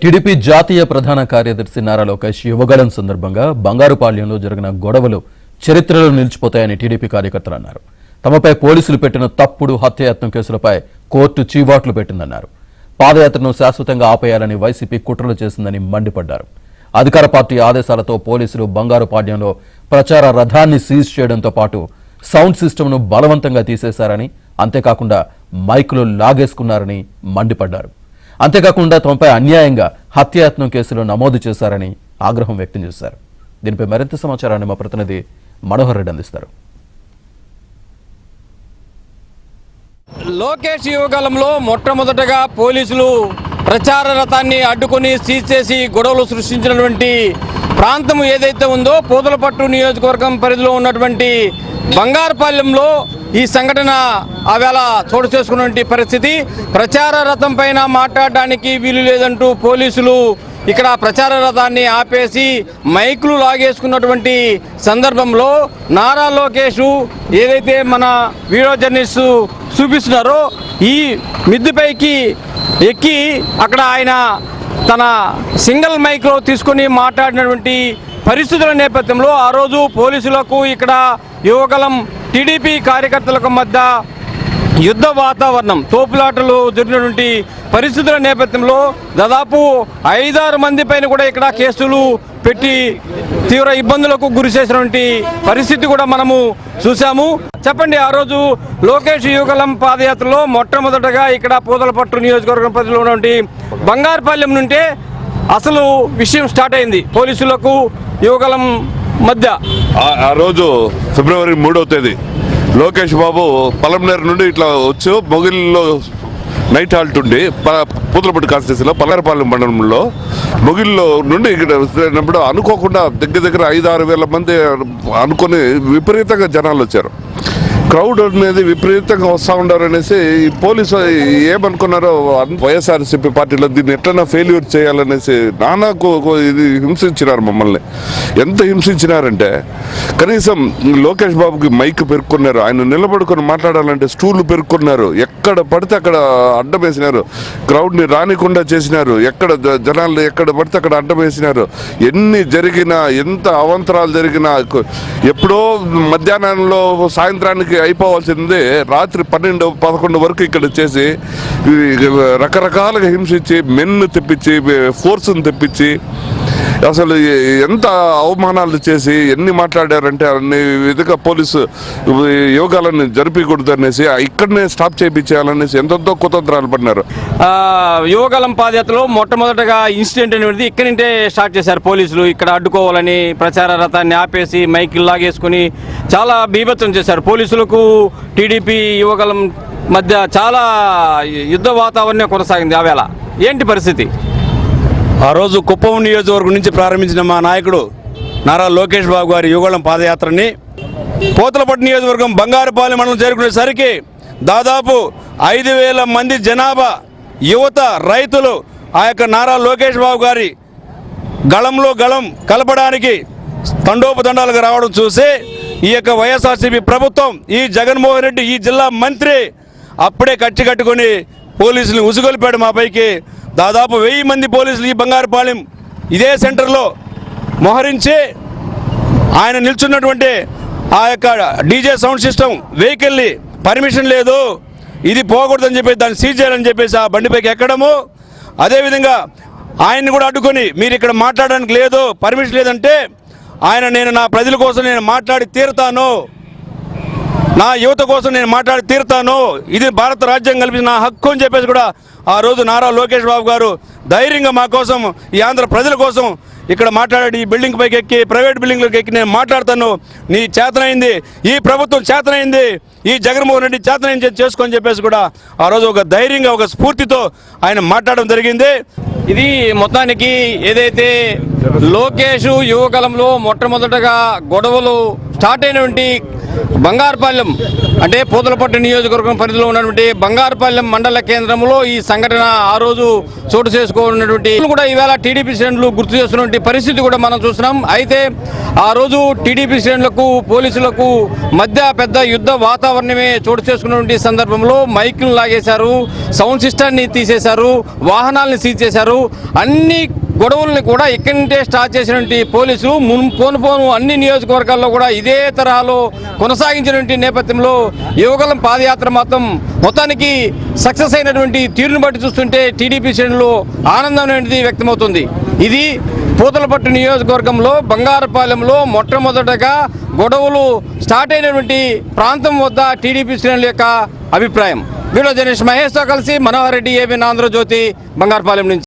TDP జాతీయ ప్రధాన కార్యదర్శి నారా లోకేష్ యువగళం సందర్భంగా బంగారుపాళ్యంలో జరిగిన గొడవలు చరిత్రలో నిలిచిపోతాయని టీడీపీ కార్యకర్తలు అన్నారు. తమపై పోలీసులు పెట్టిన తప్పుడు హత్యాయత్నం కేసులపై కోర్టు చీవాట్లు పెట్టిందన్నారు. పాదయాత్రను శాశ్వతంగా ఆపేయాలని వైసీపీ కుట్రలు చేసిందని మండిపడ్డారు. అధికార పార్టీ ఆదేశాలతో పోలీసులు బంగారుపాళ్యంలో ప్రచార రథాన్ని సీజ్ చేయడంతో పాటు సౌండ్ సిస్టమ్ను బలవంతంగా తీసేశారని, అంతేకాకుండా మైకులు లాగేసుకున్నారని మండిపడ్డారు. అంతేకాకుండా తమపై అన్యాయంగా హత్యాయత్నం కేసులు నమోదు చేశారని ఆగ్రహం వ్యక్తం చేశారు. దీనిపై మరింత సమాచారాన్ని మా ప్రతినిధి మనోహర్ రెడ్డి అందిస్తారు. లోకేష్ యువగలంలో మొట్టమొదటగా పోలీసులు ప్రచార రథాన్ని అడ్డుకొని సీజ్ చేసి గొడవలు సృష్టించినటువంటి ప్రాంతం ఏదైతే ఉందో పూతలపట్టు నియోజకవర్గం పరిధిలో ఉన్నటువంటి బంగారుపాళ్యంలో ఈ సంఘటన ఆవేళ చోటు చేసుకున్నటువంటి పరిస్థితి. ప్రచార రథం పైన మాట్లాడడానికి వీలు లేదంటూ పోలీసులు ఇక్కడ ప్రచార రథాన్ని ఆపేసి మైకులు లాగేసుకున్నటువంటి సందర్భంలో నారా లోకేష్ ఏదైతే మన వీడియో జర్నలిస్టు చూపిస్తున్నారో ఈ మిద్దెపైకి ఎక్కి అక్కడ ఆయన తన సింగిల్ మైక్లో తీసుకొని మాట్లాడినటువంటి పరిస్థితుల నేపథ్యంలో ఆ రోజు పోలీసులకు ఇక్కడ యువగలం టీడీపీ కార్యకర్తలకు మధ్య యుద్ధ వాతావరణం, తోపులాటలు జరిగినటువంటి పరిస్థితుల నేపథ్యంలో దాదాపు 5-6 మంది పైన కూడా ఇక్కడ కేసులు పెట్టి తీవ్ర ఇబ్బందులకు గురి చేసినటువంటి పరిస్థితి కూడా మనము చూసాము. చెప్పండి, ఆ రోజు లోకేష్ యువగలం పాదయాత్రలో మొట్టమొదటగా ఇక్కడ పూతలపట్టు నియోజకవర్గం పరిధిలో ఉన్నటువంటి బంగారుపాళ్యం నుంటే అసలు విషయం స్టార్ట్ అయింది పోలీసులకు యువగలం మధ్య. ఆ రోజు ఫిబ్రవరి 3వ తేదీ లోకేష్ బాబు పలంనేరు నుండి ఇట్లా వచ్చి మొగిలిలో నైట్ హాల్ట్ ఉండి పూతలపట్టు కాన్స్టిట్యూన్సీలో పల్లారపాలెం మండలంలో మొగిలిలో నుండి ఇక్కడ వచ్చినప్పుడు అనుకోకుండా దగ్గర 5-6 వేల మంది అనుకుని విపరీతంగా జనాలు వచ్చారు. క్రౌడ్ అనేది విపరీతంగా వస్తూ ఉన్నారు అనేసి పోలీసు ఏమనుకున్నారో వైఎస్ఆర్సీపీ పార్టీలో దీన్ని ఎట్లన్నా ఫెయిల్యూర్ చేయాలనేసి నానాకు ఇది హింసించినారు. మమ్మల్ని ఎంత హింసించినారంటే కనీసం లోకేష్ బాబుకి మైక్ పెరుక్కున్నారు, ఆయన నిలబడుకొని మాట్లాడాలంటే స్టూళ్ళు పెరుక్కున్నారు, ఎక్కడ పడితే అక్కడ అడ్డం వేసినారు, క్రౌడ్ని రానికుండా చేసినారు, ఎక్కడ జనాలు ఎక్కడ పడితే అక్కడ అడ్డం వేసినారు. ఎన్ని జరిగినా, ఎంత అవంతరాలు జరిగినా ఎప్పుడో మధ్యాహ్నంలో సాయంత్రానికి అయిపోవాల్సింది రాత్రి 12-11 వరకు ఇక్కడ చేసి రకరకాలుగా హింసించి మెన్ను తెప్పించి ఫోర్స్ను తెప్పించి అసలు ఎంత అవమానాలు చేసి ఎన్ని మాట్లాడారంటే అన్ని విధంగా పోలీసు యోగాలను జరిపకూడదు అనేసి ఇక్కడనే స్టాప్ చేయించాలనేసి ఎంతో కుతంత్రాలు పడినారు. యువగలం పాదయాత్రలో మొట్టమొదటగా ఇన్సిడెంట్ అనేది ఇక్కడి నుండే స్టార్ట్ చేశారు పోలీసులు. ఇక్కడ అడ్డుకోవాలని ప్రచార రథాన్ని ఆపేసి మైకిల్ లాగేసుకుని చాలా బీభత్సం చేశారు. పోలీసులకు టీడీపీ యువగలం మధ్య చాలా యుద్ధ వాతావరణం కొనసాగింది. ఆవేళ ఏంటి పరిస్థితి? ఆ రోజు కుప్పం నియోజకవర్గం నుంచి ప్రారంభించిన మా నాయకుడు నారా లోకేష్ బాబు గారి యువగళం పాదయాత్రని పూతలపట్టు నియోజకవర్గం బంగారుపాలెం మండలం చేరుకునేసరికి దాదాపు 5,000 మంది జనాభా, యువత, రైతులు ఆ యొక్క నారా లోకేష్ బాబు గారి గళంలో గళం కలపడానికి తండోపతండాలుగా రావడం చూసి ఈ యొక్క వైఎస్ఆర్సీపీ ప్రభుత్వం, ఈ జగన్మోహన్ రెడ్డి, ఈ జిల్లా మంత్రి అప్పుడే కట్టుకొని పోలీసులు ఉసుగొలిపాడు మా పైకి. దాదాపు 1000 మంది పోలీసులు ఈ బంగారుపాలెం ఇదే సెంటర్లో మోహరించి ఆయన నిల్చున్నటువంటి ఆ యొక్క డీజే సౌండ్ సిస్టమ్ వెహికల్ని పర్మిషన్ లేదు, ఇది పోకూడదని చెప్పి దాన్ని సీజ్ చేయాలని చెప్పేసి ఆ బండిపైకి ఎక్కడము, అదేవిధంగా ఆయన్ని కూడా అడ్డుకొని మీరు ఇక్కడ మాట్లాడడానికి లేదు, పర్మిషన్ లేదంటే ఆయన నేను నా ప్రజల కోసం నేను మాట్లాడి తీరుతాను, నా యువత కోసం నేను మాట్లాడి తీరుతాను, ఇది భారత రాజ్యాంగం కల్పించిన నా హక్కు అని చెప్పేసి కూడా ఆ రోజు నారా లోకేష్ బాబు గారు ధైర్యంగా మా కోసం, ఈ ఆంధ్ర ప్రజల కోసం ఇక్కడ మాట్లాడి ఈ బిల్డింగ్ పైకి ఎక్కి, ప్రైవేట్ బిల్డింగ్లోకి ఎక్కి నేను మాట్లాడతాను, నీ చేతనైంది, ఈ ప్రభుత్వం చేతనైంది, ఈ జగన్మోహన్ రెడ్డి చేతనైంది చేసుకొని చెప్పేసి కూడా ఆ రోజు ఒక ధైర్యంగా, ఒక స్ఫూర్తితో ఆయన మాట్లాడడం జరిగింది. ఇది మొత్తానికి ఏదైతే లోకేష్ యువగలంలో మొట్టమొదటగా గొడవలు స్టార్ట్ అయినటువంటి బంగారుపాలెం అంటే పూతలపట్టు నియోజకవర్గం పరిధిలో ఉన్నటువంటి బంగారుపాలెం మండల కేంద్రంలో ఈ సంఘటన ఆ రోజు చోటు చేసుకోనున్నటువంటి కూడా ఈవేళ టీడీపీ శ్రేణులు గుర్తు చేస్తున్నటువంటి పరిస్థితి కూడా మనం చూస్తున్నాం. అయితే ఆ రోజు టీడీపీ శ్రేణులకు పోలీసులకు మధ్య పెద్ద యుద్ధ వాతావరణమే చోటు చేసుకున్నటువంటి సందర్భంలో మైకులు లాగేశారు, సౌండ్ సిస్టాన్ని తీసేశారు, వాహనాలను సీజ్ చేశారు. అన్ని గొడవల్ని కూడా ఇక్కడి నుండే స్టార్ట్ చేసినటువంటి పోలీసులు పోను అన్ని నియోజకవర్గాల్లో కూడా ఇదే తరహాలో కొనసాగించినటువంటి నేపథ్యంలో యువగలం పాదయాత్ర మొత్తానికి సక్సెస్ అయినటువంటి తీరును బట్టి చూస్తుంటే టీడీపీ శ్రేణులు ఆనందం అనేది వ్యక్తమవుతుంది. ఇది పూతలపట్టు నియోజకవర్గంలో బంగారుపాలెంలో మొట్టమొదటగా గొడవలు స్టార్ట్ అయినటువంటి ప్రాంతం వద్ద టీడీపీ శ్రేణుల యొక్క అభిప్రాయం. వీడియో జర్నలిస్ట్ మహేష్తో కలిసి మనోహర్ రెడ్డి, ఏబిఎన్ ఆంధ్రజ్యోతి, బంగారుపాలెం నుంచి.